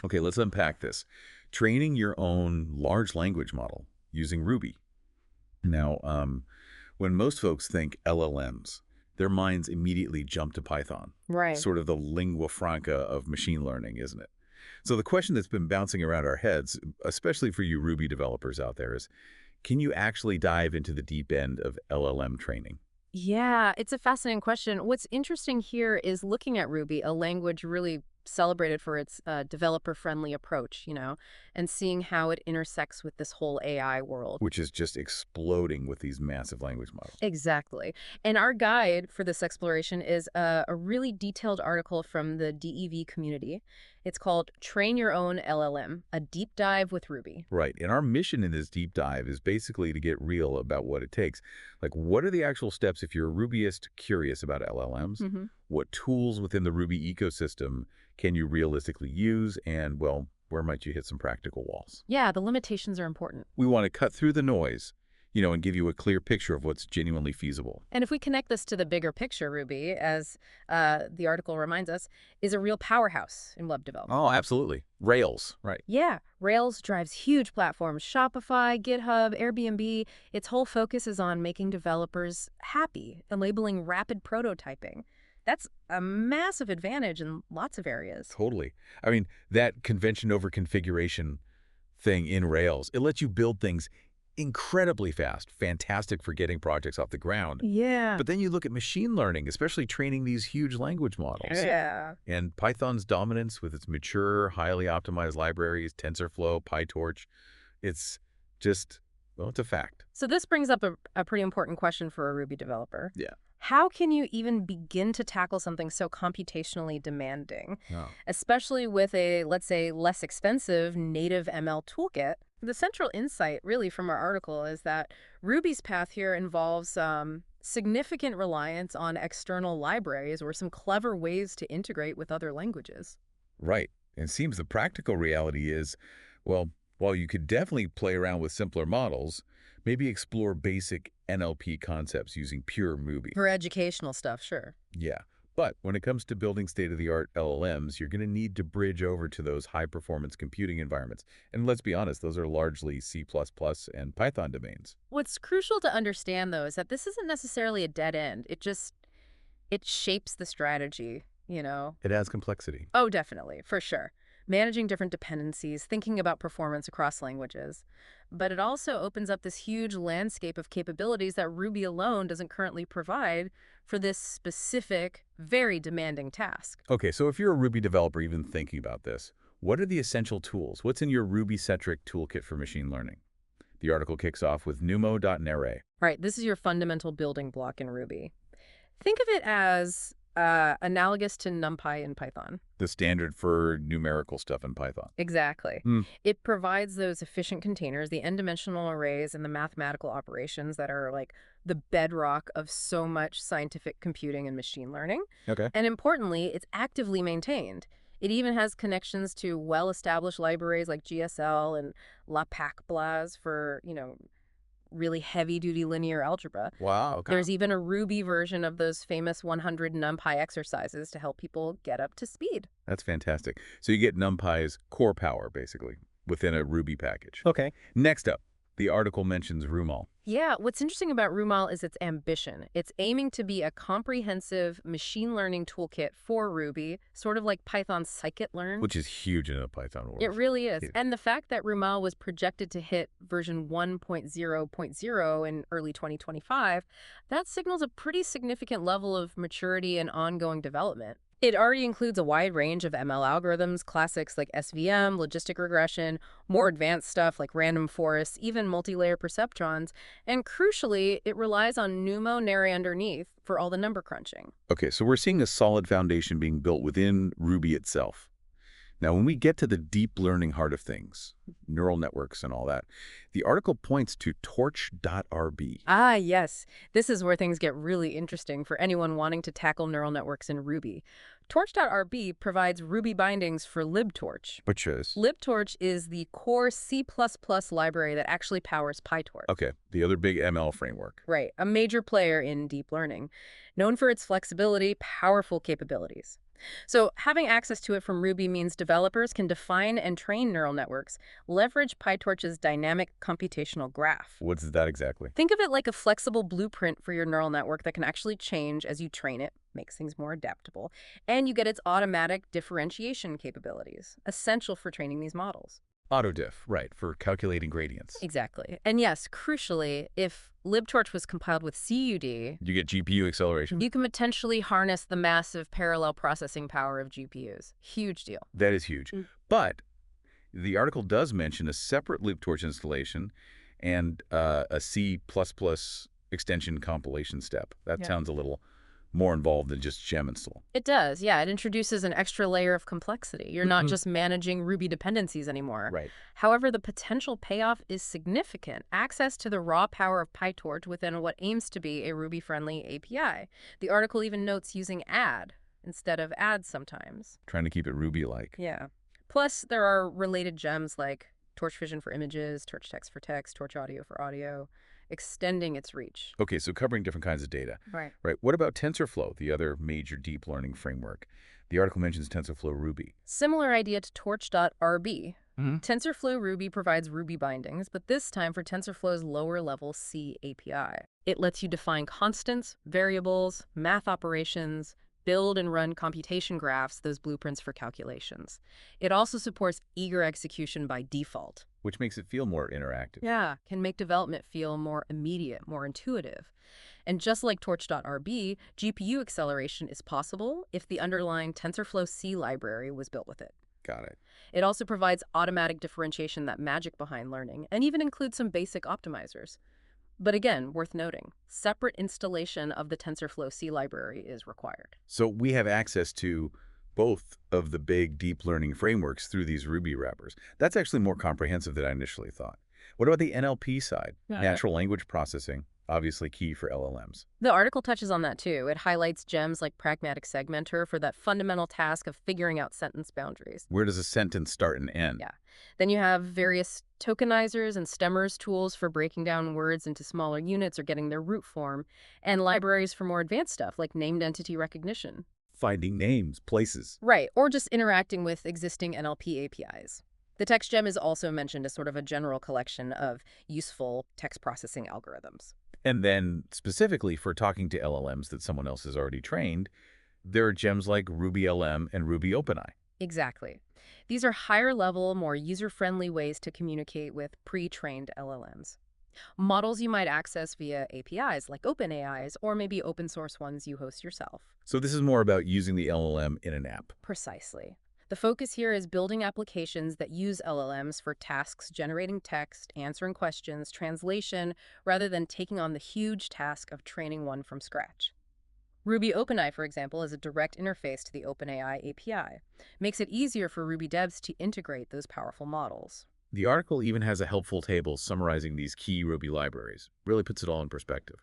Okay, let's unpack this. Training your own large language model using Ruby. Now, when most folks think LLMs, their minds immediately jump to Python, Right. sort of the lingua franca of machine learning, isn't it? So the question that's been bouncing around our heads, especially for you Ruby developers out there, is can you actually dive into the deep end of LLM training? Yeah, it's a fascinating question. What's interesting here is looking at Ruby, a language really celebrated for its developer-friendly approach, and seeing how it intersects with this whole AI world. Which is just exploding with these massive language models. Exactly. And our guide for this exploration is a really detailed article from the DEV community. It's called Train Your Own LLM, a deep dive with Ruby. Right. And our mission in this deep dive is basically to get real about what it takes. Like, what are the actual steps if you're a Rubyist curious about LLMs? hmm What tools within the Ruby ecosystem can you realistically use? And, well, where might you hit some practical walls? Yeah, the limitations are important. We want to cut through the noise, and give you a clear picture of what's genuinely feasible. And if we connect this to the bigger picture, Ruby, as the article reminds us, is a real powerhouse in web development. Oh, absolutely. Rails, right. Yeah, Rails drives huge platforms, Shopify, GitHub, Airbnb. Its whole focus is on making developers happy, enabling rapid prototyping. That's a massive advantage in lots of areas. Totally. I mean, that convention over configuration thing in Rails, it lets you build things incredibly fast, fantastic for getting projects off the ground. Yeah. But then you look at machine learning, especially training these huge language models. Yeah. And Python's dominance with its mature, highly optimized libraries, TensorFlow, PyTorch, it's just, well, it's a fact. So this brings up a pretty important question for a Ruby developer. Yeah. How can you even begin to tackle something so computationally demanding, Oh. especially with a, let's say, less expensive native ML toolkit? The central insight, really, from our article is that Ruby's path here involves significant reliance on external libraries or some clever ways to integrate with other languages. Right. And it seems the practical reality is, well, while you could definitely play around with simpler models, maybe explore basic NLP concepts using pure Ruby. For educational stuff, sure. Yeah. But when it comes to building state-of-the-art LLMs, you're going to need to bridge over to those high-performance computing environments. And let's be honest, those are largely C++ and Python domains. What's crucial to understand, though, is that this isn't necessarily a dead end. It shapes the strategy. It adds complexity. Oh, definitely, for sure. Managing different dependencies, thinking about performance across languages. But it also opens up this huge landscape of capabilities that Ruby alone doesn't currently provide for this specific, very demanding task. Okay, so if you're a Ruby developer even thinking about this, what are the essential tools? What's in your Ruby-centric toolkit for machine learning? The article kicks off with numo.nra. Right, this is your fundamental building block in Ruby. Think of it as analogous to NumPy in Python. The standard for numerical stuff in Python. Exactly. Hmm. It provides those efficient containers, the n-dimensional arrays, and the mathematical operations that are like the bedrock of so much scientific computing and machine learning. Okay. And importantly, it's actively maintained. It even has connections to well-established libraries like GSL and LaPACBLAS for, really heavy-duty linear algebra. Wow. Okay. There's even a Ruby version of those famous 100 NumPy exercises to help people get up to speed. That's fantastic. So you get NumPy's core power, basically, within a Ruby package. Okay. Next up, the article mentions Rumal. Yeah, what's interesting about Rumal is its ambition. It's aiming to be a comprehensive machine learning toolkit for Ruby, sort of like Python's scikit-learn. Which is huge in a Python world. It really is. Huge. And the fact that Rumal was projected to hit version 1.0.0 in early 2025, that signals a pretty significant level of maturity and ongoing development. It already includes a wide range of ML algorithms, classics like SVM, logistic regression, more advanced stuff like random forests, even multi-layer perceptrons, and crucially, it relies on NumO underneath for all the number crunching. Okay, so we're seeing a solid foundation being built within Ruby itself. Now, when we get to the deep learning heart of things, neural networks and all that, the article points to Torch.rb. Ah, yes. This is where things get really interesting for anyone wanting to tackle neural networks in Ruby. Torch.rb provides Ruby bindings for libtorch. Which is? libtorch is the core C++ library that actually powers PyTorch. Okay, the other big ML framework. Right, a major player in deep learning, known for its flexibility, powerful capabilities. So having access to it from Ruby means developers can define and train neural networks, leverage PyTorch's dynamic computational graph. What's that exactly? Think of it like a flexible blueprint for your neural network that can actually change as you train it, makes things more adaptable, and you get its automatic differentiation capabilities, essential for training these models. Autodiff, right, for calculating gradients. Exactly. And yes, crucially, if libtorch was compiled with CUD, You get GPU acceleration? you can potentially harness the massive parallel processing power of GPUs. Huge deal. That is huge. But the article does mention a separate libtorch installation and a C++ extension compilation step. That Yeah. sounds a little more involved than just gem install. It does, yeah. It introduces an extra layer of complexity. You're not Mhm. just managing Ruby dependencies anymore. Right. However, the potential payoff is significant. Access to the raw power of PyTorch within what aims to be a Ruby-friendly API. The article even notes using add instead of add sometimes. Trying to keep it Ruby-like. Yeah. Plus, there are related gems like Torch Vision for images, Torch Text for text, Torch Audio for audio, extending its reach. Okay, so covering different kinds of data. Right. Right. What about TensorFlow, the other major deep learning framework? The article mentions TensorFlow-ruby. Similar idea to Torch.rb. Mhm. TensorFlow-ruby provides Ruby bindings, but this time for TensorFlow's lower-level C API. It lets you define constants, variables, math operations, build and run computation graphs, those blueprints for calculations. It also supports eager execution by default. Which makes it feel more interactive. Yeah, can make development feel more immediate, more intuitive. And just like Torch.rb, GPU acceleration is possible if the underlying TensorFlow C library was built with it. Got it. It also provides automatic differentiation, that magic behind learning, and even includes some basic optimizers. But again, worth noting, separate installation of the TensorFlow C library is required. So we have access to both of the big deep learning frameworks through these Ruby wrappers. That's actually more comprehensive than I initially thought. What about the NLP side? Yeah. Natural language processing, obviously key for LLMs. The article touches on that too. It highlights gems like pragmatic segmenter for that fundamental task of figuring out sentence boundaries. Where does a sentence start and end? Yeah. Then you have various tokenizers and stemmers tools for breaking down words into smaller units or getting their root form, and libraries for more advanced stuff like named entity recognition. Finding names, places. Right, or just interacting with existing NLP APIs. The text gem is also mentioned as sort of a general collection of useful text processing algorithms. And then specifically for talking to LLMs that someone else has already trained, there are gems like RubyLM and RubyOpenAI. Exactly. These are higher level, more user-friendly ways to communicate with pre-trained LLMs. Models you might access via APIs like OpenAI's or maybe open source ones you host yourself. So this is more about using the LLM in an app. Precisely. The focus here is building applications that use LLMs for tasks generating text, answering questions, translation, rather than taking on the huge task of training one from scratch. Ruby OpenAI, for example, is a direct interface to the OpenAI API. Makes it easier for Ruby devs to integrate those powerful models. The article even has a helpful table summarizing these key Ruby libraries. Really puts it all in perspective.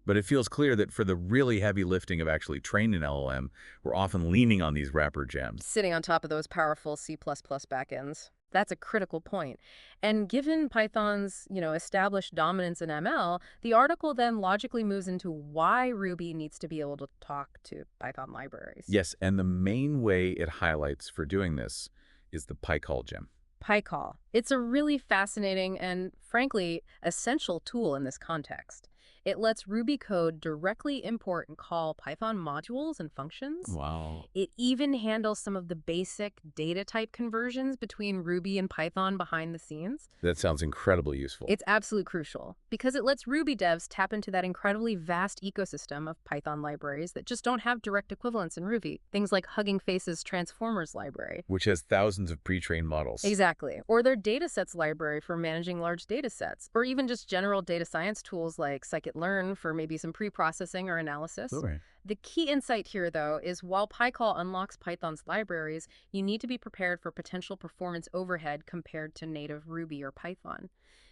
But it feels clear that for the really heavy lifting of actually training an LLM, we're often leaning on these wrapper gems. Sitting on top of those powerful C++ backends. That's a critical point. And given Python's, established dominance in ML, the article then logically moves into why Ruby needs to be able to talk to Python libraries. Yes, and the main way it highlights for doing this is the PyCall gem. PyCall. It's a really fascinating and, frankly, essential tool in this context. It lets Ruby code directly import and call Python modules and functions. Wow. It even handles some of the basic data type conversions between Ruby and Python behind the scenes. That sounds incredibly useful. It's absolutely crucial because it lets Ruby devs tap into that incredibly vast ecosystem of Python libraries that just don't have direct equivalents in Ruby. Things like Hugging Face's Transformers library. Which has thousands of pre-trained models. Exactly. Or their datasets library for managing large datasets. Or even just general data science tools like scikit-learn for maybe some pre-processing or analysis. Okay. The key insight here, though, is while PyCall unlocks Python's libraries, you need to be prepared for potential performance overhead compared to native Ruby or Python,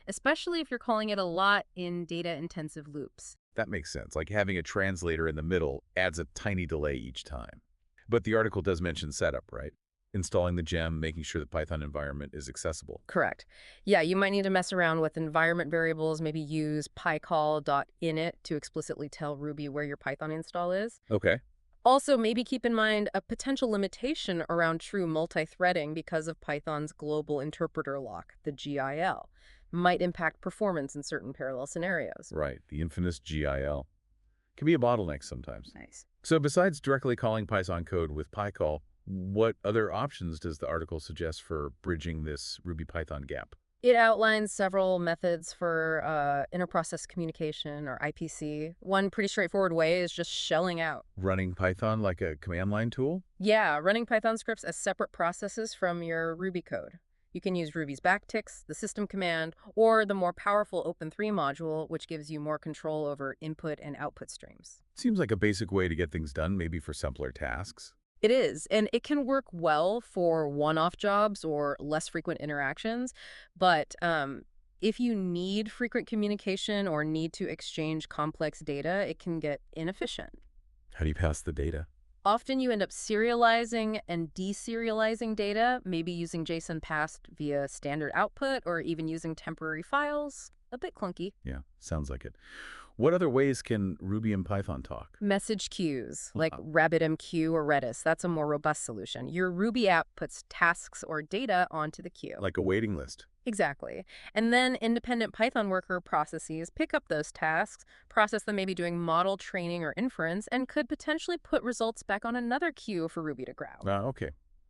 especially if you're calling it a lot in data-intensive loops. That makes sense. Like having a translator in the middle adds a tiny delay each time. But the article does mention setup, right? Installing the gem, making sure the Python environment is accessible. Correct. Yeah, you might need to mess around with environment variables, maybe use pycall.init to explicitly tell Ruby where your Python install is. Okay. Also, maybe keep in mind a potential limitation around true multi-threading because of Python's global interpreter lock, the GIL, might impact performance in certain parallel scenarios. Right, the infamous GIL. Can be a bottleneck sometimes. Nice. So besides directly calling Python code with PyCall, what other options does the article suggest for bridging this Ruby-Python gap? It outlines several methods for interprocess communication, or IPC. One pretty straightforward way is just shelling out. Running Python like a command line tool? Yeah, running Python scripts as separate processes from your Ruby code. You can use Ruby's backticks, the system command, or the more powerful Open3 module, which gives you more control over input and output streams. Seems like a basic way to get things done, maybe for simpler tasks. It is, and it can work well for one-off jobs or less frequent interactions, but if you need frequent communication or need to exchange complex data, it can get inefficient. How do you pass the data? Often you end up serializing and deserializing data, maybe using JSON passed via standard output or even using temporary files. A bit clunky. Yeah, sounds like it. What other ways can Ruby and Python talk? Message queues, like RabbitMQ or Redis, that's a more robust solution. Your Ruby app puts tasks or data onto the queue. Like a waiting list. Exactly. And then independent Python worker processes pick up those tasks, process them maybe doing model training or inference, and could potentially put results back on another queue for Ruby to grab. Okay.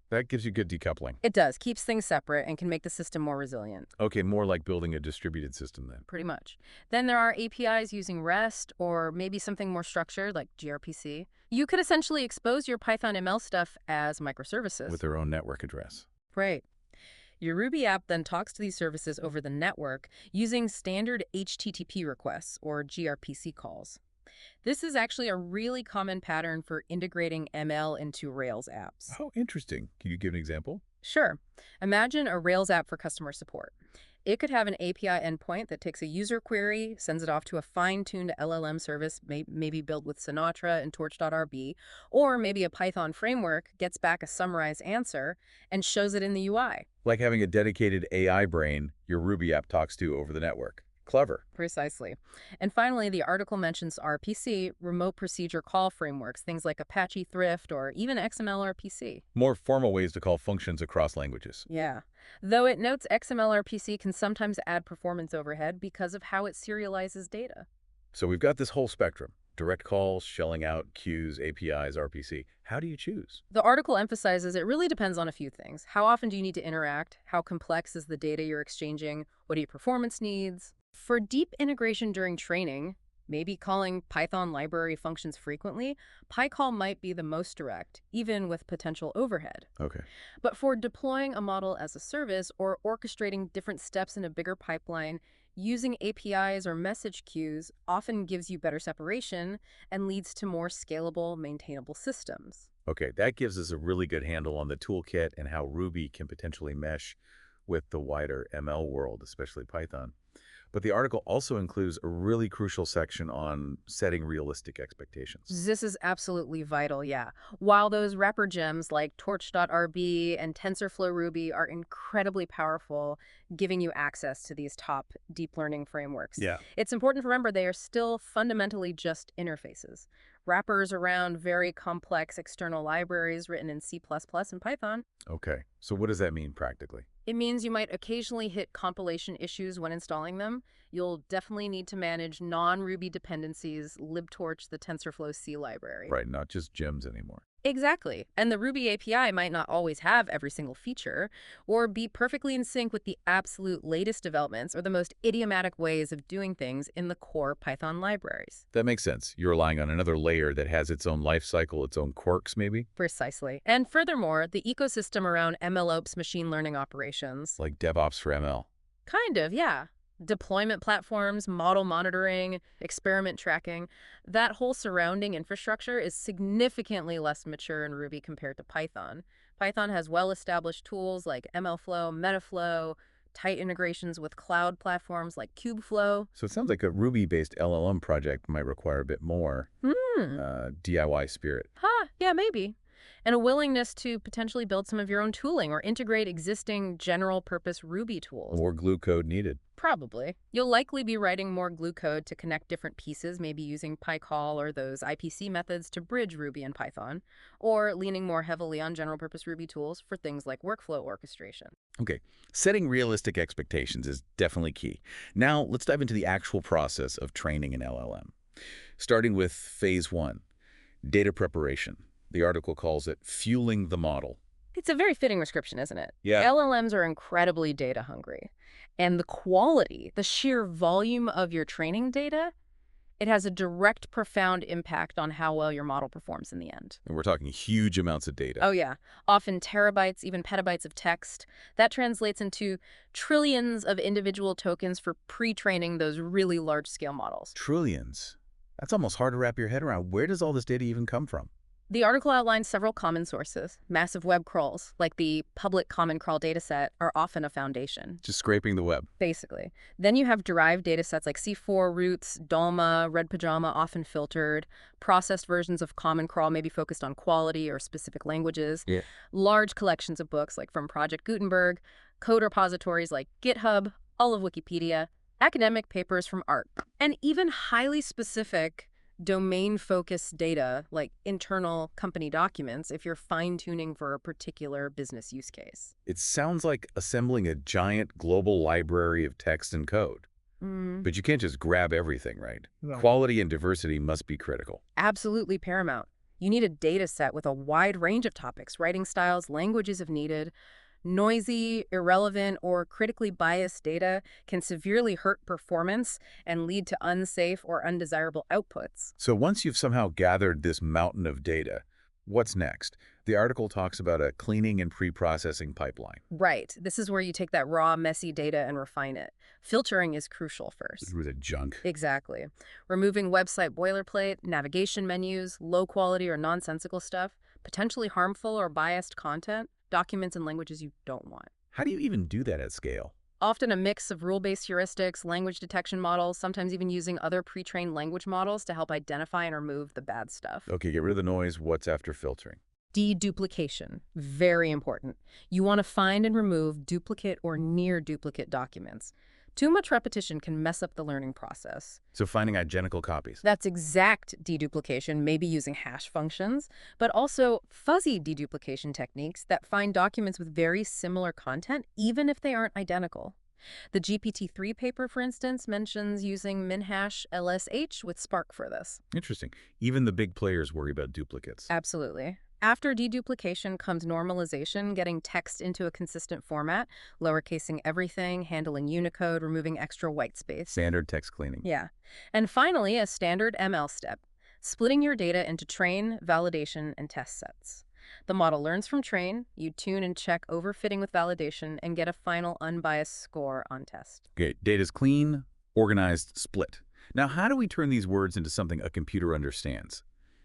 That gives you good decoupling. It does, keeps things separate and can make the system more resilient. Okay, more like building a distributed system then. Pretty much. Then there are APIs using REST or maybe something more structured like gRPC. You could essentially expose your Python ML stuff as microservices. With their own network address. Right. Your Ruby app then talks to these services over the network using standard HTTP requests or gRPC calls. This is actually a really common pattern for integrating ML into Rails apps. Oh, interesting. Can you give an example? Sure. Imagine a Rails app for customer support. It could have an API endpoint that takes a user query, sends it off to a fine-tuned LLM service, maybe built with Sinatra and Torch.rb, or maybe a Python framework gets back a summarized answer and shows it in the UI. Like having a dedicated AI brain your Ruby app talks to over the network. Clever. Precisely. And finally, the article mentions RPC, remote procedure call frameworks, things like Apache Thrift or even XML RPC. More formal ways to call functions across languages. Yeah. Though it notes XML RPC can sometimes add performance overhead because of how it serializes data. So we've got this whole spectrum. Direct calls, shelling out, queues, APIs, RPC. How do you choose? The article emphasizes it really depends on a few things. How often do you need to interact? How complex is the data you're exchanging? What are your performance needs? For deep integration during training, maybe calling Python library functions frequently, PyCall might be the most direct, even with potential overhead. Okay. But for deploying a model as a service or orchestrating different steps in a bigger pipeline, using APIs or message queues often gives you better separation and leads to more scalable, maintainable systems. Okay, that gives us a really good handle on the toolkit and how Ruby can potentially mesh with the wider ML world, especially Python. But the article also includes a really crucial section on setting realistic expectations. This is absolutely vital, yeah. While those wrapper gems like Torch.rb and TensorFlow-ruby are incredibly powerful, giving you access to these top deep learning frameworks, Yeah. it's important to remember they are still fundamentally just interfaces. Wrappers around very complex external libraries written in C++ and Python. Okay, so what does that mean practically? It means you might occasionally hit compilation issues when installing them. You'll definitely need to manage non-Ruby dependencies, libtorch the TensorFlow C library. Right, not just gems anymore. Exactly. And the Ruby API might not always have every single feature or be perfectly in sync with the absolute latest developments or the most idiomatic ways of doing things in the core Python libraries. That makes sense. You're relying on another layer that has its own life cycle, its own quirks maybe? Precisely. And furthermore, the ecosystem around MLOps machine learning operations. Like DevOps for ML. Kind of, yeah. Deployment platforms, model monitoring, experiment tracking, that whole surrounding infrastructure is significantly less mature in Ruby compared to Python. Python has well-established tools like MLflow, Metaflow, tight integrations with cloud platforms like Kubeflow. So it sounds like a Ruby-based LLM project might require a bit more DIY spirit. Yeah, maybe. and a willingness to potentially build some of your own tooling or integrate existing general-purpose Ruby tools. More glue code needed. Probably. You'll likely be writing more glue code to connect different pieces, maybe using PyCall or those IPC methods to bridge Ruby and Python, or leaning more heavily on general-purpose Ruby tools for things like workflow orchestration. Okay, setting realistic expectations is definitely key. Now, let's dive into the actual process of training an LLM. Starting with phase one, data preparation. The article calls it fueling the model. It's a very fitting description, isn't it? Yeah. LLMs are incredibly data hungry. And the quality, the sheer volume of your training data, it has a direct, profound impact on how well your model performs in the end. And we're talking huge amounts of data. Oh, yeah. Often terabytes, even petabytes of text. That translates into trillions of individual tokens for pre-training those really large-scale models. Trillions. That's almost hard to wrap your head around. Where does all this data even come from? The article outlines several common sources. Massive web crawls, like the public Common Crawl dataset, are often a foundation. Just scraping the web. Basically. Then you have derived datasets like C4, Roots, Dolma, Red Pajama, often filtered. Processed versions of Common Crawl may be focused on quality or specific languages. Yeah. Large collections of books like from Project Gutenberg, code repositories like GitHub, all of Wikipedia, academic papers from ARC, and even highly specific domain-focused data like internal company documents if you're fine-tuning for a particular business use case. It sounds like assembling a giant global library of text and code. But you can't just grab everything, right? No. Quality and diversity must be critical. Absolutely paramount. You need a data set with a wide range of topics, writing styles, languages if needed. Noisy, irrelevant, or critically biased data can severely hurt performance and lead to unsafe or undesirable outputs. So once you've somehow gathered this mountain of data, what's next? The article talks about a cleaning and pre-processing pipeline. Right. This is where you take that raw, messy data and refine it. Filtering is crucial first. Through the junk. Exactly. Removing website boilerplate, navigation menus, low-quality or nonsensical stuff, potentially harmful or biased content, documents and languages you don't want. How do you even do that at scale? Often a mix of rule-based heuristics, language detection models, sometimes even using other pre-trained language models to help identify and remove the bad stuff. Okay, get rid of the noise. What's after filtering? Deduplication. Very important. You want to find and remove duplicate or near-duplicate documents. Too much repetition can mess up the learning process. So finding identical copies. That's exact deduplication, maybe using hash functions, but also fuzzy deduplication techniques that find documents with very similar content, even if they aren't identical. The GPT-3 paper, for instance, mentions using minhash LSH with Spark for this. Interesting. Even the big players worry about duplicates. Absolutely. After deduplication comes normalization, getting text into a consistent format, lowercasing everything, handling Unicode, removing extra white space. Standard text cleaning. Yeah. And finally, a standard ML step, splitting your data into train, validation, and test sets. The model learns from train, you tune and check overfitting with validation, and get a final unbiased score on test. Okay, data's clean, organized, split. Now, how do we turn these words into something a computer understands?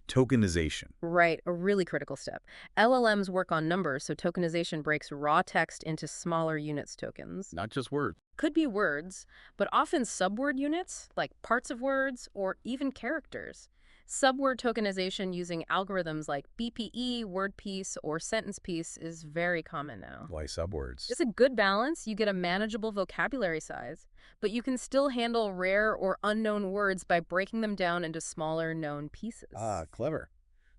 Tokenization. Right, a really critical step. LLMs work on numbers, so tokenization breaks raw text into smaller units tokens. Not just words. Could be words, but often subword units, like parts of words or even characters. Subword tokenization using algorithms like BPE, word piece, or sentence piece is very common now. Why subwords? It's a good balance. You get a manageable vocabulary size, but you can still handle rare or unknown words by breaking them down into smaller known pieces. Ah, clever.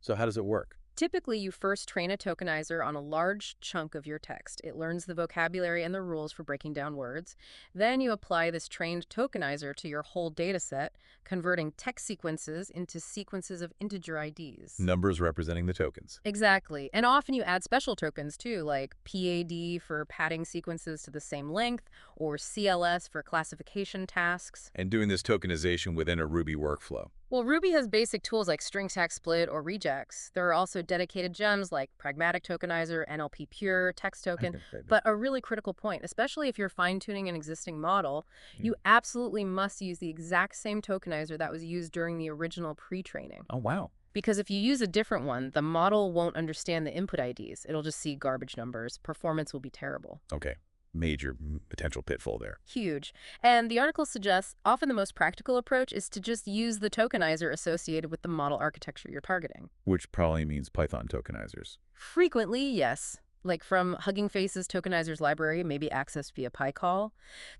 So how does it work? Typically, you first train a tokenizer on a large chunk of your text. It learns the vocabulary and the rules for breaking down words. Then you apply this trained tokenizer to your whole data set, converting text sequences into sequences of integer IDs. Numbers representing the tokens. Exactly. And often you add special tokens too, like PAD for padding sequences to the same length, or CLS for classification tasks. And doing this tokenization within a Ruby workflow. Well, Ruby has basic tools like string tag split or regex. There are also dedicated gems like pragmatic tokenizer, NLP pure, text token. But a really critical point, especially if you're fine-tuning an existing model, you absolutely must use the exact same tokenizer that was used during the original pre-training. Oh, wow. Because if you use a different one, the model won't understand the input IDs. It'll just see garbage numbers. Performance will be terrible. Okay. major potential pitfall there. Huge. And the article suggests often the most practical approach is to just use the tokenizer associated with the model architecture you're targeting. Which probably means Python tokenizers. Frequently, yes. Like from Hugging Face's tokenizers library, maybe accessed via PyCall.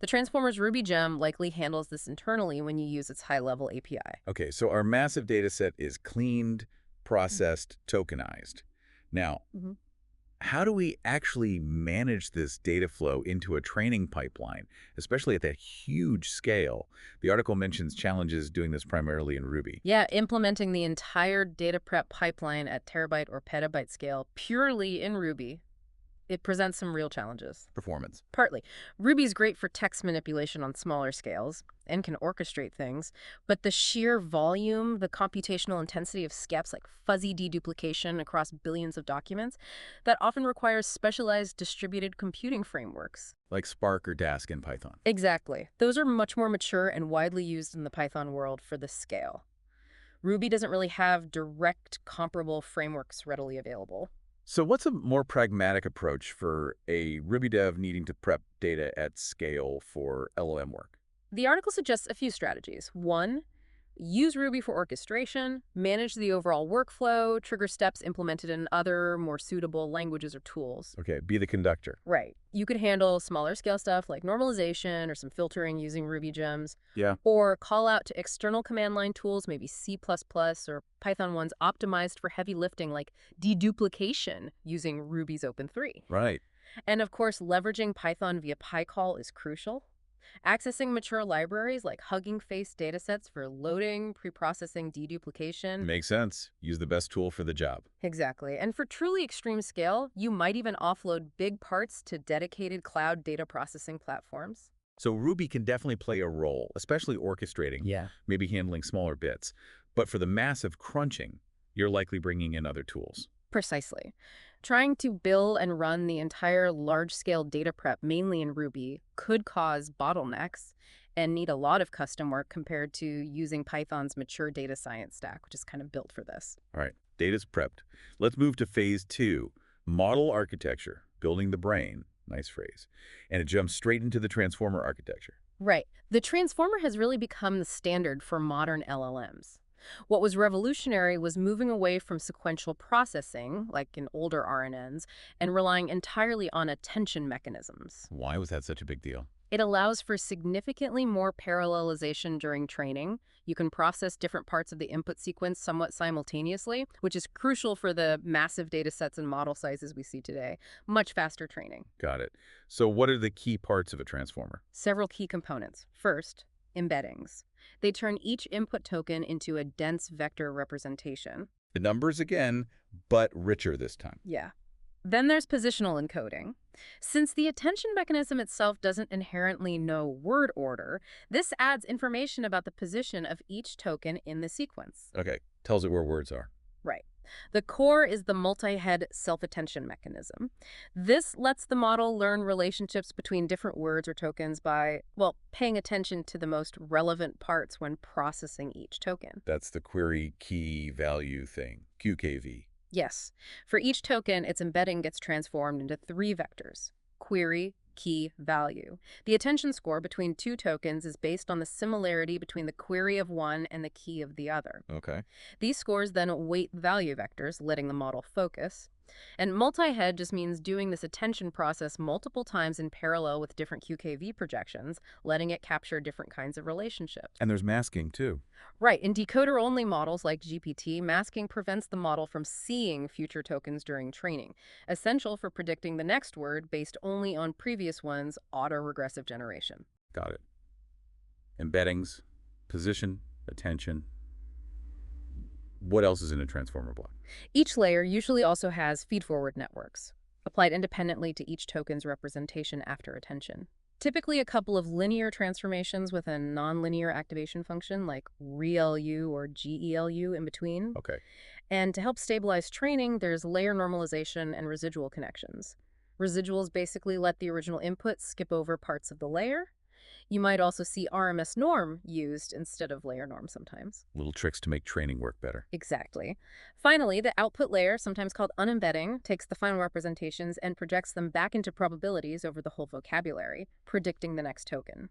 The Transformers Ruby gem likely handles this internally when you use its high-level API. Okay, so our massive data set is cleaned, processed, tokenized. Now, Mhm. how do we actually manage this data flow into a training pipeline, especially at that huge scale? The article mentions challenges doing this primarily in Ruby. Yeah, implementing the entire data prep pipeline at terabyte or petabyte scale purely in Ruby, it presents some real challenges. Performance. Partly. Ruby's great for text manipulation on smaller scales and can orchestrate things, but the sheer volume, the computational intensity of steps like fuzzy deduplication across billions of documents, that often requires specialized distributed computing frameworks. Like Spark or Dask in Python. Exactly. Those are much more mature and widely used in the Python world for this scale. Ruby doesn't really have direct comparable frameworks readily available. So what's a more pragmatic approach for a Ruby dev needing to prep data at scale for LLM work? The article suggests a few strategies. One, use Ruby for orchestration, manage the overall workflow, trigger steps implemented in other, more suitable languages or tools. Okay, be the conductor. Right. You could handle smaller scale stuff like normalization or some filtering using Ruby gems, Yeah. or call out to external command line tools, maybe C++ or Python ones optimized for heavy lifting like deduplication using Ruby's Open3. Right. And of course, leveraging Python via PyCall is crucial. Accessing mature libraries like Hugging Face datasets for loading, preprocessing, deduplication. Makes sense. Use the best tool for the job. Exactly. And for truly extreme scale, you might even offload big parts to dedicated cloud data processing platforms. So Ruby can definitely play a role, especially orchestrating, Yeah. maybe handling smaller bits. But for the massive crunching, you're likely bringing in other tools. Precisely. Trying to build and run the entire large-scale data prep mainly in Ruby could cause bottlenecks and need a lot of custom work compared to using Python's mature data science stack, which is kind of built for this. All right, data's prepped. Let's move to phase 2, model architecture, building the brain. Nice phrase. And it jumps straight into the transformer architecture. Right. The transformer has really become the standard for modern LLMs. What was revolutionary was moving away from sequential processing, like in older RNNs, and relying entirely on attention mechanisms. Why was that such a big deal? It allows for significantly more parallelization during training. You can process different parts of the input sequence somewhat simultaneously, which is crucial for the massive data sets and model sizes we see today. Much faster training. Got it. So what are the key parts of a transformer? Several key components. First, embeddings. They turn each input token into a dense vector representation. The numbers again, but richer this time. Yeah. Then there's positional encoding. Since the attention mechanism itself doesn't inherently know word order, this adds information about the position of each token in the sequence. Okay, tells it where words are. Right. The core is the multi-head self-attention mechanism. This lets the model learn relationships between different words or tokens by, well, paying attention to the most relevant parts when processing each token. That's the query key value thing, QKV. Yes. For each token, its embedding gets transformed into 3 vectors: query, key, value. The attention score between 2 tokens is based on the similarity between the query of one and the key of the other. Okay. These scores then weight value vectors, letting the model focus. And multi-head just means doing this attention process multiple times in parallel with different QKV projections, letting it capture different kinds of relationships. And there's masking too. Right. In decoder-only models like GPT, masking prevents the model from seeing future tokens during training, essential for predicting the next word based only on previous ones' autoregressive generation. Got it. Embeddings, position, attention. What else is in a transformer block? Each layer usually also has feed-forward networks, applied independently to each token's representation after attention. Typically a couple of linear transformations with a nonlinear activation function like ReLU or GELU in between. Okay. And to help stabilize training, there's layer normalization and residual connections. Residuals basically let the original input skip over parts of the layer. You might also see RMS norm used instead of layer norm sometimes. Little tricks to make training work better. Exactly. Finally, the output layer, sometimes called unembedding, takes the final representations and projects them back into probabilities over the whole vocabulary, predicting the next token.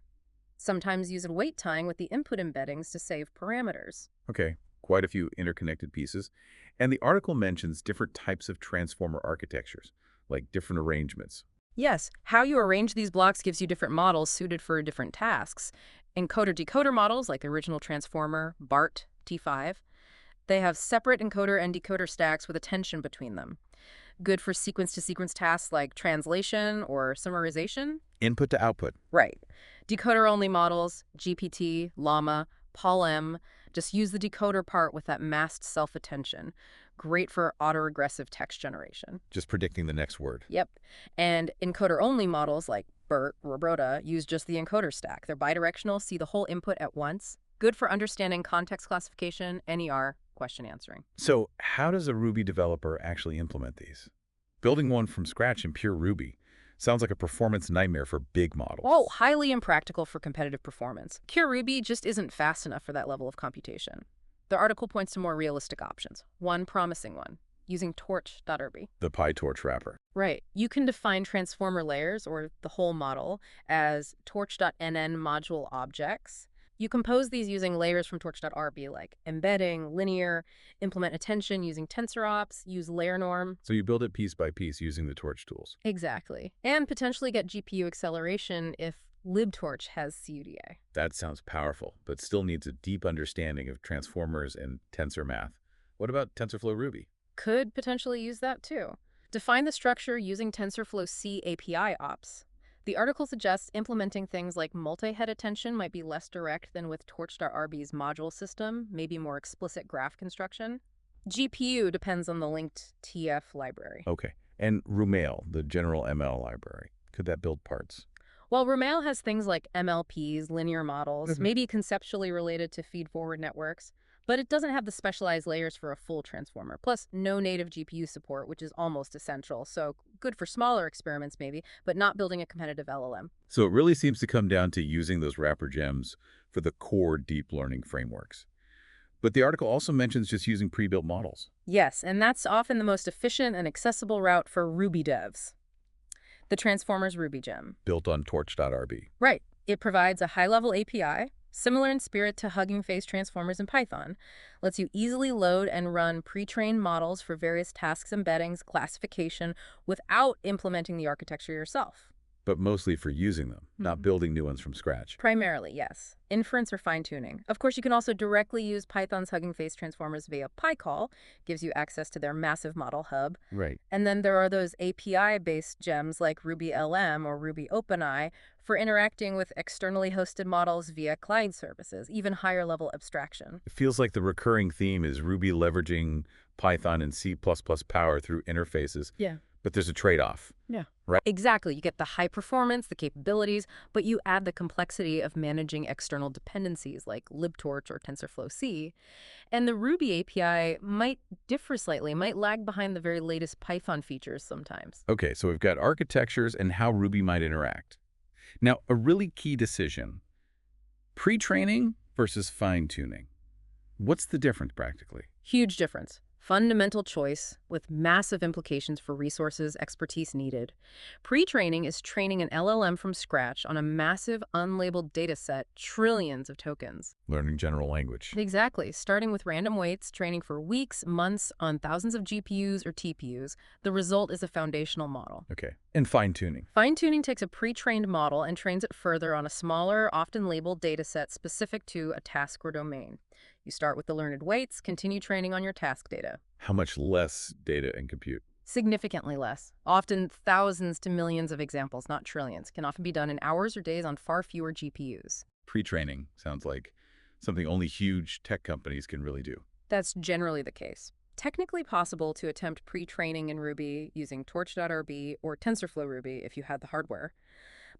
Sometimes use weight tying with the input embeddings to save parameters. Okay, quite a few interconnected pieces. And the article mentions different types of transformer architectures, like different arrangements. Yes, how you arrange these blocks gives you different models suited for different tasks. Encoder-decoder models, like the original transformer, BART, T5, they have separate encoder and decoder stacks with a tension between them. Good for sequence-to-sequence tasks like translation or summarization. Input to output. Right. Decoder-only models, GPT, Llama, PaulM, just use the decoder part with that masked self-attention. Great for autoregressive text generation. Just predicting the next word. Yep. And encoder-only models like BERT or Rota use just the encoder stack. They're bidirectional, see the whole input at once. Good for understanding context classification, NER, question answering. So how does a Ruby developer actually implement these? Building one from scratch in pure Ruby sounds like a performance nightmare for big models. Oh, highly impractical for competitive performance. Pure Ruby just isn't fast enough for that level of computation. The article points to more realistic options. One promising one, using Torch.rb. The PyTorch wrapper. Right. You can define transformer layers, or the whole model, as torch.nn module objects. You compose these using layers from Torch.rb, like embedding, linear, implement attention using TensorOps, use layer norm. So you build it piece by piece using the Torch tools. Exactly. And potentially get GPU acceleration if libtorch has CUDA. That sounds powerful, but still needs a deep understanding of transformers and tensor math. What about TensorFlow-ruby? Could potentially use that too. Define the structure using TensorFlow-C API ops. The article suggests implementing things like multi-head attention might be less direct than with Torch.rb's module system, maybe more explicit graph construction. GPU depends on the linked TF library. Okay. And Rumail, the general ML library, could that build parts? While Rumail has things like MLPs, linear models, maybe conceptually related to feed-forward networks, but it doesn't have the specialized layers for a full transformer. Plus, no native GPU support, which is almost essential. So good for smaller experiments maybe, but not building a competitive LLM. So it really seems to come down to using those wrapper gems for the core deep learning frameworks. But the article also mentions just using pre-built models. Yes, and that's often the most efficient and accessible route for Ruby devs. The Transformers Ruby gem. Built on Torch.rb. Right. It provides a high-level API, similar in spirit to Hugging Face transformers in Python, lets you easily load and run pre-trained models for various tasks, embeddings, classification, without implementing the architecture yourself. But mostly for using them, not building new ones from scratch. Primarily, yes. Inference or fine-tuning. Of course, you can also directly use Python's Hugging Face transformers via PyCall, gives you access to their massive model hub. Right. And then there are those API-based gems like Ruby LM or Ruby OpenEye for interacting with externally hosted models via client services, even higher-level abstraction. It feels like the recurring theme is Ruby leveraging Python and C++ power through interfaces. Yeah. But there's a trade-off. Yeah. Right. Exactly. You get the high performance, the capabilities, but you add the complexity of managing external dependencies like libtorch or TensorFlow-C. And the Ruby API might differ slightly, might lag behind the very latest Python features sometimes. Okay, so we've got architectures and how Ruby might interact. Now, a really key decision, pre-training versus fine-tuning. What's the difference practically? Huge difference. Fundamental choice with massive implications for resources, expertise needed. Pre-training is training an LLM from scratch on a massive unlabeled data set, trillions of tokens. Learning general language. Exactly. Starting with random weights, training for weeks, months on thousands of GPUs or TPUs, the result is a foundational model. Okay. And fine-tuning. Fine-tuning takes a pre-trained model and trains it further on a smaller, often labeled data set specific to a task or domain. You start with the learned weights, continue training on your task data. How much less data and compute? Significantly less. Often thousands to millions of examples, not trillions, can often be done in hours or days on far fewer GPUs. Pre-training sounds like something only huge tech companies can really do. That's generally the case. Technically possible to attempt pre-training in Ruby using Torch.rb or TensorFlow-ruby if you had the hardware.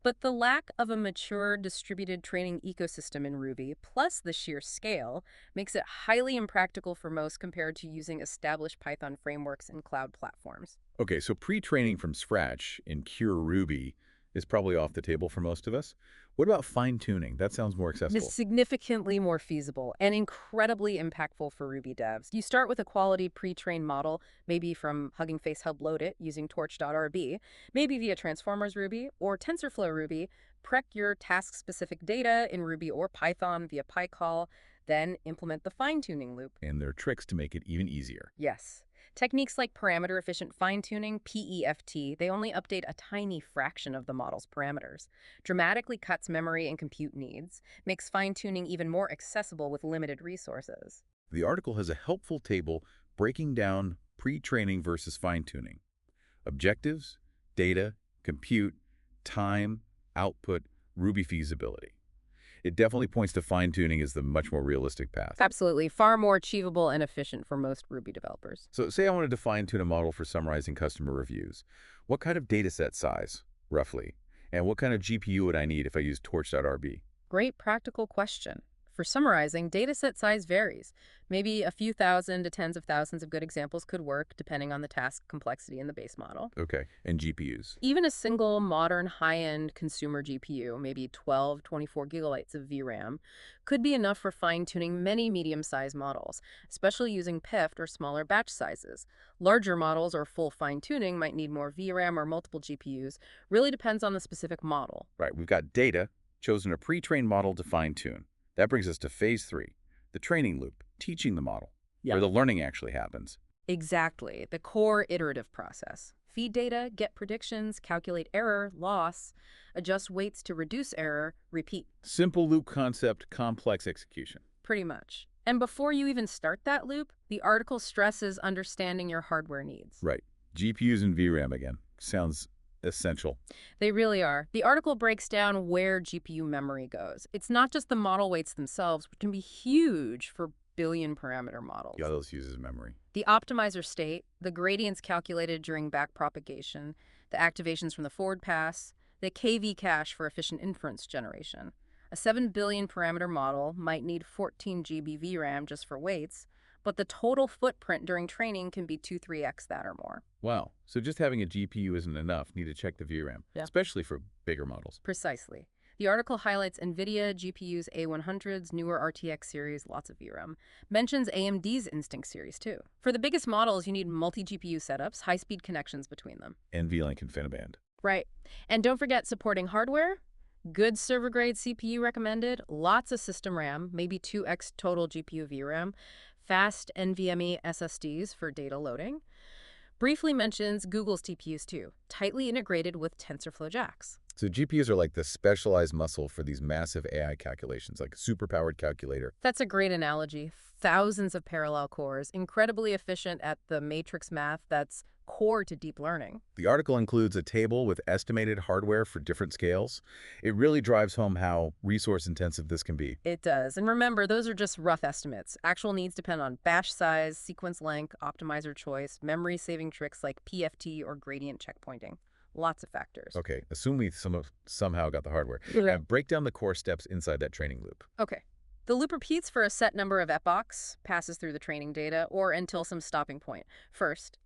But the lack of a mature distributed training ecosystem in Ruby, plus the sheer scale, makes it highly impractical for most compared to using established Python frameworks and cloud platforms. Okay, so pre-training from scratch in pure Ruby is probably off the table for most of us. What about fine-tuning? That sounds more This accessible. is significantly more feasible and incredibly impactful for Ruby devs. You start with a quality pre-trained model, maybe from Hugging Face Hub Load It using Torch.rb, maybe via Transformers Ruby or TensorFlow-ruby. Prep your task-specific data in Ruby or Python via PyCall, then implement the fine-tuning loop. And there are tricks to make it even easier. Yes. Techniques like parameter-efficient fine-tuning, PEFT, they only update a tiny fraction of the model's parameters, dramatically cuts memory and compute needs, makes fine-tuning even more accessible with limited resources. The article has a helpful table breaking down pre-training versus fine-tuning. Objectives, data, compute, time, output, Ruby feasibility. It definitely points to fine-tuning as the much more realistic path. Absolutely, far more achievable and efficient for most Ruby developers. So say I wanted to fine-tune a model for summarizing customer reviews. What kind of dataset size, roughly? And what kind of GPU would I need if I use Torch.rb? Great practical question. For summarizing, dataset size varies. Maybe a few thousand to tens of thousands of good examples could work, depending on the task complexity in the base model. Okay, and GPUs? Even a single modern high-end consumer GPU, maybe 12, 24 gigabytes of VRAM, could be enough for fine-tuning many medium-sized models, especially using PEFT or smaller batch sizes. Larger models or full fine-tuning might need more VRAM or multiple GPUs. Really depends on the specific model. Right, we've got data, chosen a pre-trained model to fine-tune. That brings us to phase 3, the training loop, teaching the model, where the learning actually happens. Exactly, the core iterative process. Feed data, get predictions, calculate error, loss, adjust weights to reduce error, repeat. Simple loop concept, complex execution. Pretty much. And before you even start that loop, the article stresses understanding your hardware needs. Right, GPUs and VRAM again. Sounds essential. They really are. The article breaks down where GPU memory goes. It's not just the model weights themselves, which can be huge for billion parameter models. Yeah, those uses memory. The optimizer state, the gradients calculated during backpropagation, the activations from the forward pass, the KV cache for efficient inference generation. A 7 billion parameter model might need 14 GB VRAM just for weights, but the total footprint during training can be 2-3x that or more. Wow, so just having a GPU isn't enough. Need to check the VRAM, especially for bigger models. Precisely. The article highlights NVIDIA GPU's A100s, newer RTX series, lots of VRAM. Mentions AMD's Instinct series, too. For the biggest models, you need multi-GPU setups, high-speed connections between them. NVLink InfiniBand. Right. And don't forget supporting hardware. Good server-grade CPU recommended, lots of system RAM, maybe 2x total GPU VRAM, fast NVMe SSDs for data loading. Briefly mentions Google's TPUs, too, tightly integrated with TensorFlow jacks. So GPUs are like the specialized muscle for these massive AI calculations, like a superpowered calculator. That's a great analogy. Thousands of parallel cores, incredibly efficient at the matrix math that's core to deep learning. The article includes a table with estimated hardware for different scales. It really drives home how resource-intensive this can be. It does. And remember, those are just rough estimates. Actual needs depend on batch size, sequence length, optimizer choice, memory-saving tricks like PFT or gradient checkpointing. Lots of factors. Okay, assume we somehow got the hardware. Yeah. Break down the core steps inside that training loop. Okay. The loop repeats for a set number of epochs, passes through the training data, or until some stopping point. First,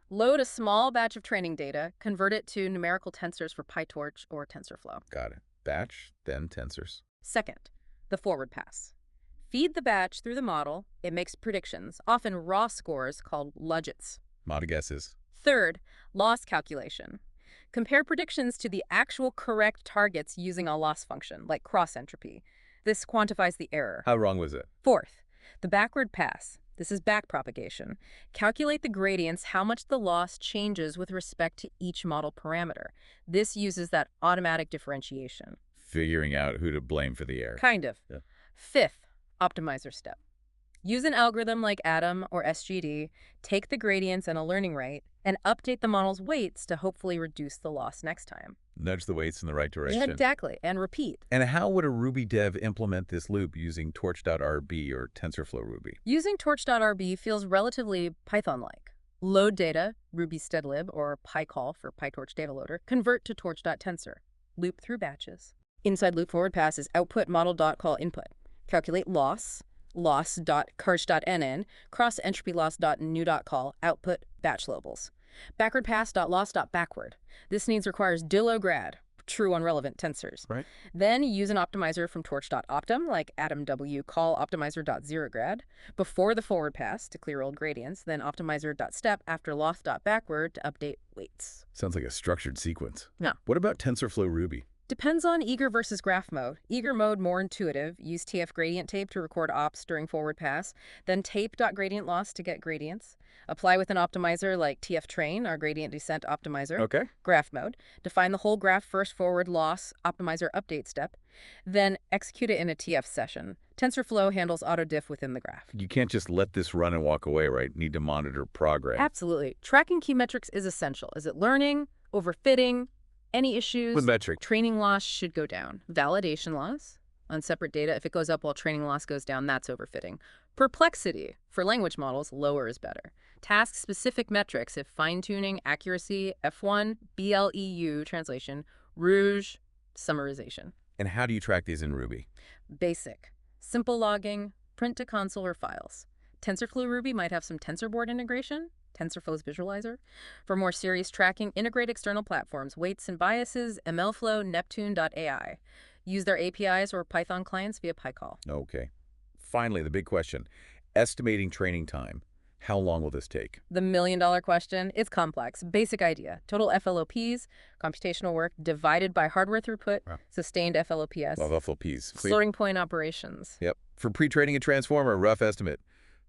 load a small batch of training data, convert it to numerical tensors for PyTorch or TensorFlow. Got it. Batch, then tensors. Second, the forward pass. Feed the batch through the model. It makes predictions, often raw scores called logits. Mod guesses. Third, loss calculation. Compare predictions to the actual correct targets using a loss function, like cross-entropy. This quantifies the error. How wrong was it? Fourth, the backward pass. This is backpropagation. Calculate the gradients, how much the loss changes with respect to each model parameter. This uses that automatic differentiation. Figuring out who to blame for the error. Kind of. Yeah. Fifth, optimizer step. Use an algorithm like Atom or SGD, take the gradients and a learning rate, and update the model's weights to hopefully reduce the loss next time. Nudge the weights in the right direction. Exactly, and repeat. And how would a Ruby dev implement this loop using Torch.rb or TensorFlow-ruby? Using Torch.rb feels relatively Python-like. Load data, Ruby stdlib, or PyCall for PyTorch data loader, convert to Torch.tensor. Loop through batches. Inside loop forward pass is output model.call input. Calculate loss, loss.carch.nn, cross-entropy-loss.new.call, output batch labels. Backward pass.loss.backward. This needs requires dilograd, true on relevant tensors. Right. Then use an optimizer from Torch.optim, like AtomW call optimizer.zerograd, before the forward pass to clear old gradients, then optimizer.step after loth.backward to update weights. Sounds like a structured sequence. Yeah. What about TensorFlow-ruby? Depends on eager versus graph mode. Eager mode more intuitive. Use TF gradient tape to record ops during forward pass. Then tape.gradient loss to get gradients. Apply with an optimizer like TF train, our gradient descent optimizer. Okay. Graph mode. Define the whole graph first forward loss optimizer update step. Then execute it in a TF session. TensorFlow handles auto diff within the graph. You can't just let this run and walk away, right? Need to monitor progress. Absolutely. Tracking key metrics is essential. Is it learning? Overfitting? Any issues? With metric. Training loss should go down. Validation loss on separate data. If it goes up while training loss goes down, that's overfitting. Perplexity. For language models, lower is better. Task-specific metrics, if fine-tuning, accuracy, F1, BLEU, translation, Rouge, summarization. And how do you track these in Ruby? Basic. Simple logging, print to console or files. TensorFlow-ruby might have some TensorBoard integration, TensorFlow's visualizer. For more serious tracking, integrate external platforms, weights and biases, MLflow, Neptune.ai. Use their APIs or Python clients via PyCall. Okay. Finally, the big question. Estimating training time. How long will this take? The million-dollar question. It's complex. Basic idea. Total FLOPs, computational work, divided by hardware throughput, Wow. sustained FLOPS. Love FLPs. Floating point operations. Yep. For pre-training a transformer, rough estimate.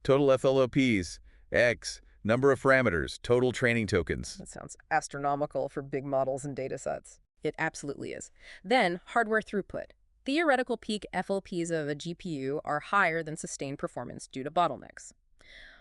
Total FLOPs, X, number of parameters, total training tokens. That sounds astronomical for big models and data sets. It absolutely is. Then, hardware throughput. Theoretical peak FLPs of a GPU are higher than sustained performance due to bottlenecks.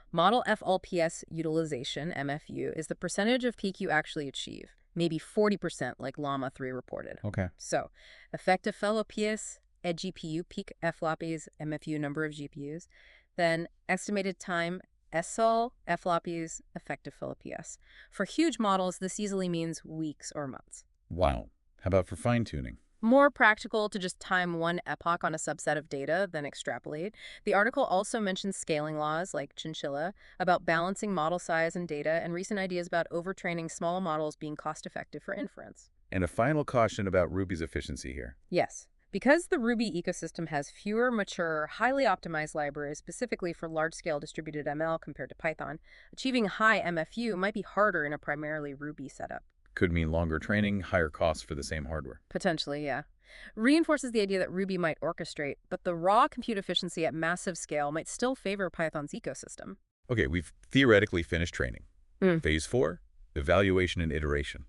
Model FLPS utilization, MFU, is the percentage of peak you actually achieve, maybe 40% like Llama 3 reported. Okay. So, effective FLOPS, a GPU peak FLOPs, MFU number of GPUs, then estimated time SL, FLOPs, effective FLOPS. For huge models, this easily means weeks or months. Wow. How about for fine-tuning? More practical to just time one epoch on a subset of data than extrapolate. The article also mentions scaling laws like Chinchilla about balancing model size and data and recent ideas about overtraining small models being cost-effective for inference. And a final caution about Ruby's efficiency here. Yes. Because the Ruby ecosystem has fewer mature, highly optimized libraries specifically for large-scale distributed ML compared to Python, achieving high MFU might be harder in a primarily Ruby setup. Could mean longer training, higher costs for the same hardware. Potentially, yeah. Reinforces the idea that Ruby might orchestrate, but the raw compute efficiency at massive scale might still favor Python's ecosystem. Okay, we've theoretically finished training. Mm. Phase 4, evaluation and iteration.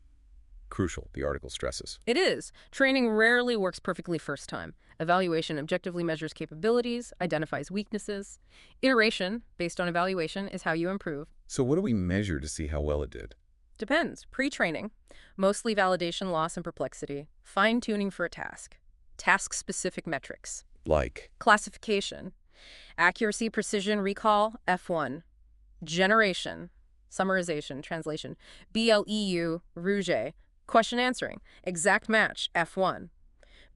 Crucial, the article stresses. It is. Training rarely works perfectly first time. Evaluation objectively measures capabilities, identifies weaknesses. Iteration, based on evaluation, is how you improve. So what do we measure to see how well it did? Depends. Pre-training, mostly validation loss and perplexity. Fine-tuning for a task. Task-specific metrics. Like? Classification. Accuracy, precision, recall, F1. Generation. Summarization, translation. BLEU, Rouge. Question answering. Exact match, F1.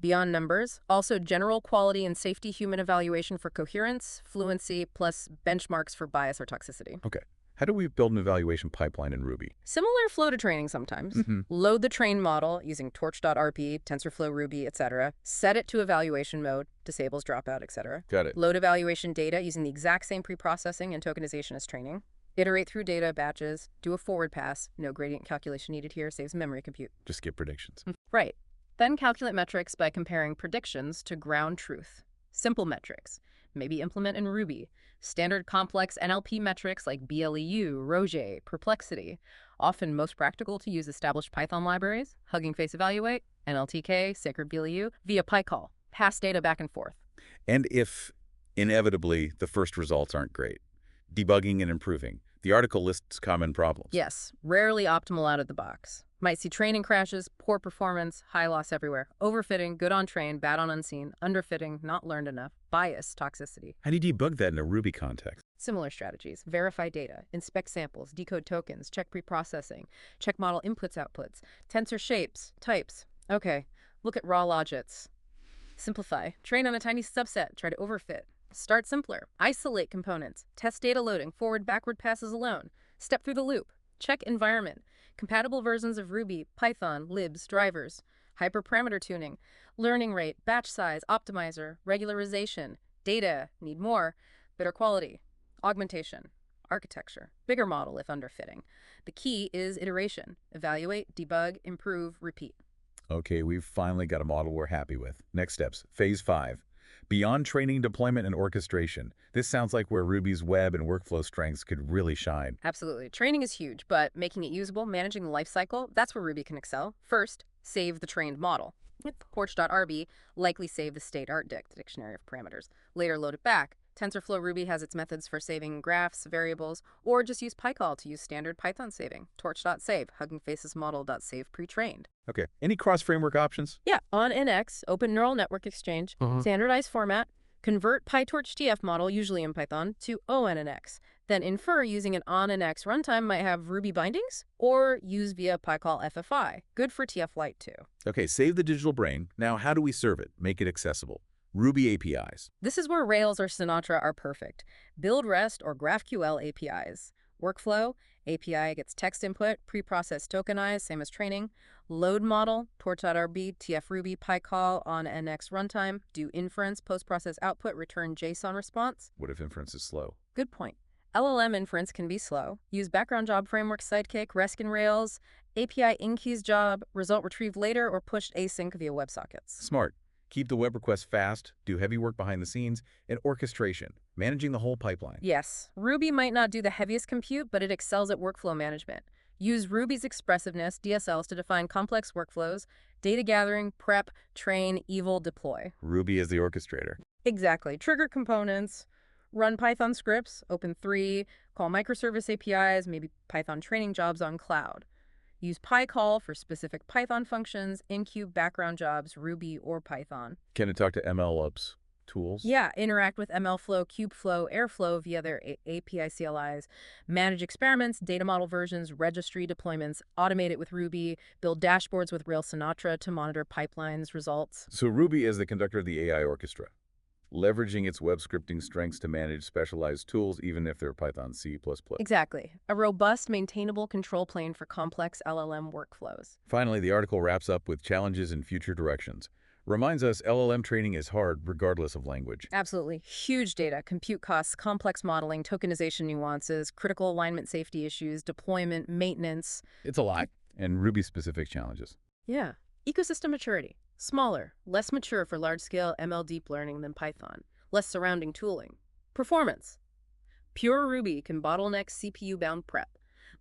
Beyond numbers, also general quality and safety human evaluation for coherence, fluency, plus benchmarks for bias or toxicity. Okay. How do we build an evaluation pipeline in Ruby? Similar flow to training sometimes. Load the train model using Torch.rb, TensorFlow-ruby, etc. Set it to evaluation mode, disables dropout, etc. Got it. Load evaluation data using the exact same preprocessing and tokenization as training. Iterate through data batches, do a forward pass. No gradient calculation needed here, saves memory compute. Just skip predictions. Right. Then calculate metrics by comparing predictions to ground truth. Simple metrics. Maybe implement in Ruby. Standard complex NLP metrics like BLEU, Rouge, perplexity. Often most practical to use established Python libraries, Hugging Face Evaluate, NLTK, Sacred BLEU, via PyCall. Pass data back and forth. And if, inevitably, the first results aren't great, debugging and improving. The article lists common problems. Yes, rarely optimal out of the box. Might see training crashes, poor performance, high loss everywhere. Overfitting, good on train, bad on unseen. Underfitting, not learned enough. Bias, toxicity. How do you debug that in a Ruby context? Similar strategies. Verify data, inspect samples, decode tokens, check preprocessing, check model inputs, outputs, tensor shapes, types. Okay, look at raw logits. Simplify. Train on a tiny subset. Try to overfit. Start simpler. Isolate components. Test data loading, forward, backward passes alone. Step through the loop. Check environment. Compatible versions of Ruby, Python, libs, drivers. Hyperparameter tuning, learning rate, batch size, optimizer, regularization, data, need more, better quality, augmentation, architecture, bigger model if underfitting. The key is iteration. Evaluate, debug, improve, repeat. Okay, we've finally got a model we're happy with. Next steps, phase 5. Beyond training, deployment, and orchestration. This sounds like where Ruby's web and workflow strengths could really shine. Absolutely. Training is huge, but making it usable, managing the lifecycle, that's where Ruby can excel. First, save the trained model. With Torch.rb, likely save the state art dictionary of parameters. Later load it back. TensorFlow-ruby has its methods for saving graphs, variables, or just use PyCall to use standard Python saving. Torch.save, Hugging Faces model.save pre-trained. Okay, any cross-framework options? Yeah, on NX, Open Neural Network Exchange, standardized format, convert PyTorch TF model, usually in Python, to ONNX. Then infer using an ONNX runtime might have Ruby bindings, or use via PyCall FFI. Good for TF Lite too. Okay, save the digital brain. Now, how do we serve it? Make it accessible. Ruby APIs. This is where Rails or Sinatra are perfect. Build REST or GraphQL APIs. Workflow, API gets text input, preprocessed tokenized, same as training. Load model, Torch.rb, TF Ruby, PyCall on NX runtime. Do inference, post-process output, return JSON response. What if inference is slow? Good point. LLM inference can be slow. Use background job framework Sidekick, REST in Rails, API in-keys job, result retrieved later, or pushed async via WebSockets. Smart. Keep the web requests fast, do heavy work behind the scenes, and orchestration, managing the whole pipeline. Yes, Ruby might not do the heaviest compute, but it excels at workflow management. Use Ruby's expressiveness, DSLs, to define complex workflows, data gathering, prep, train, eval, deploy. Ruby is the orchestrator. Exactly. Trigger components, run Python scripts, open 3, call microservice APIs, maybe Python training jobs on cloud. Use PyCall for specific Python functions, incube background jobs, Ruby or Python. Can it talk to MLOps tools? Yeah, interact with MLflow, Kubeflow, Airflow via their API CLIs, manage experiments, data model versions, registry deployments, automate it with Ruby, build dashboards with Rails Sinatra to monitor pipelines, results. So Ruby is the conductor of the AI orchestra, leveraging its web scripting strengths to manage specialized tools even if they're Python C++. Exactly. A robust, maintainable control plane for complex LLM workflows. Finally, the article wraps up with challenges and future directions. Reminds us LLM training is hard regardless of language. Absolutely. Huge data, compute costs, complex modeling, tokenization nuances, critical alignment safety issues, deployment, maintenance. It's a lot. And Ruby-specific challenges. Yeah. Ecosystem maturity. Smaller, less mature for large-scale ML deep learning than Python. Less surrounding tooling. Performance. Pure Ruby can bottleneck CPU-bound prep.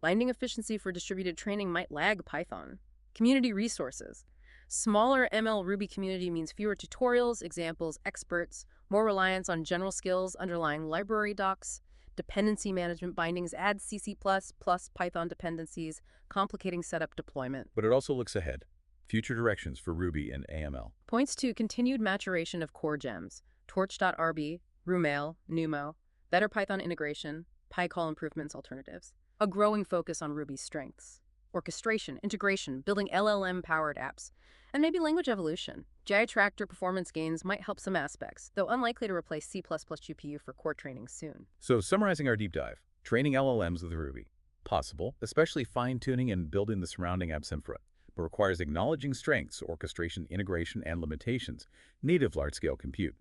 Binding efficiency for distributed training might lag Python. Community resources. Smaller ML Ruby community means fewer tutorials, examples, experts, more reliance on general skills underlying library docs. Dependency management bindings add CC++ plus Python dependencies, complicating setup deployment. But it also looks ahead. Future directions for Ruby and AML. Points to continued maturation of core gems, Torch.rb, Rumail, Numo, better Python integration, PyCall improvements alternatives, a growing focus on Ruby's strengths, orchestration, integration, building LLM-powered apps, and maybe language evolution. GI Tractor performance gains might help some aspects, though unlikely to replace C++ GPU for core training soon. So summarizing our deep dive, training LLMs with Ruby. Possible, especially fine-tuning and building the surrounding apps infra, but requires acknowledging strengths, orchestration, integration, and limitations, native large-scale compute.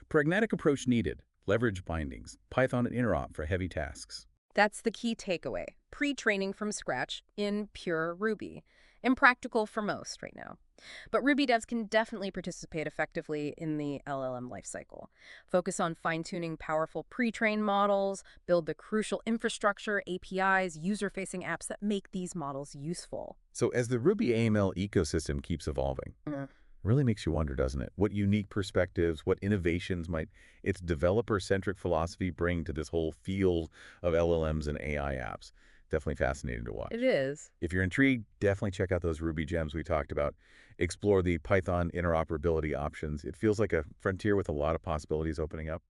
Pragmatic approach needed, leverage bindings, Python and interop for heavy tasks. That's the key takeaway. Pre-training from scratch in pure Ruby. Impractical for most right now. But Ruby devs can definitely participate effectively in the LLM lifecycle. Focus on fine-tuning powerful pre-trained models, build the crucial infrastructure, APIs, user-facing apps that make these models useful. So as the Ruby AML ecosystem keeps evolving, really makes you wonder, doesn't it? What unique perspectives, what innovations might its developer-centric philosophy bring to this whole field of LLMs and AI apps? Definitely fascinating to watch. It is. If you're intrigued, definitely check out those Ruby gems we talked about. Explore the Python interoperability options. It feels like a frontier with a lot of possibilities opening up.